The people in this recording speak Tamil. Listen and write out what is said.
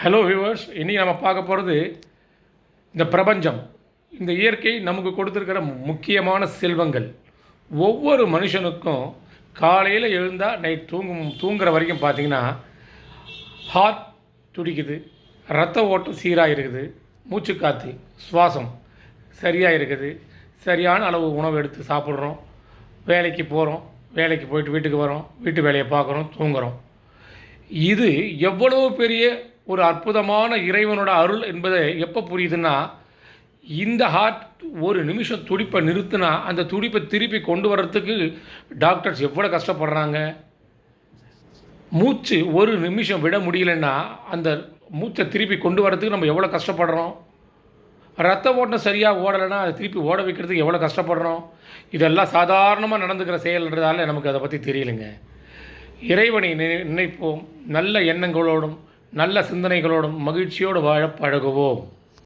ஹலோ வியூவர்ஸ், இன்றைக்கி நம்ம பார்க்க போகிறது இந்த பிரபஞ்சம், இந்த இயற்கை நமக்கு கொடுத்துருக்கிற முக்கியமான செல்வங்கள். ஒவ்வொரு மனுஷனுக்கும் காலையில் எழுந்தால் நைட் தூங்குற வரைக்கும் பார்த்திங்கன்னா ஹார்ட் துடிக்குது, ரத்த ஓட்டம் சீராக இருக்குது, மூச்சு காற்று சுவாசம் சரியாக இருக்குது, சரியான அளவு உணவு எடுத்து சாப்பிட்றோம், வேலைக்கு போகிறோம், வேலைக்கு போயிட்டு வீட்டுக்கு வரோம், வீட்டு வேலையை பார்க்குறோம், தூங்குகிறோம். இது எவ்வளோ பெரிய ஒரு அற்புதமான இறைவனோட அருள் என்பதை எப்போ புரியுதுன்னா, இந்த ஹார்ட் ஒரு நிமிஷம் துடிப்பை நிறுத்தினா அந்த துடிப்பை திருப்பி கொண்டு வர்றதுக்கு டாக்டர்ஸ் எவ்வளோ கஷ்டப்படுறாங்க. மூச்சு ஒரு நிமிஷம் விட முடியலன்னா அந்த மூச்சை திருப்பி கொண்டு வர்றதுக்கு நம்ம எவ்வளோ கஷ்டப்படுறோம். ரத்த ஓட்டம் சரியாக ஓடலைன்னா அதை திருப்பி ஓட வைக்கிறதுக்கு எவ்வளோ கஷ்டப்படுறோம். இதெல்லாம் சாதாரணமாக நடந்துக்கிற செயல்ன்றதால நமக்கு அதை பற்றி தெரியலைங்க. இறைவனை நினைப்போம், நல்ல எண்ணங்களோடும் நல்ல சிந்தனைகளோடும் மகிழ்ச்சியோடு வாழ பழகுவோம்.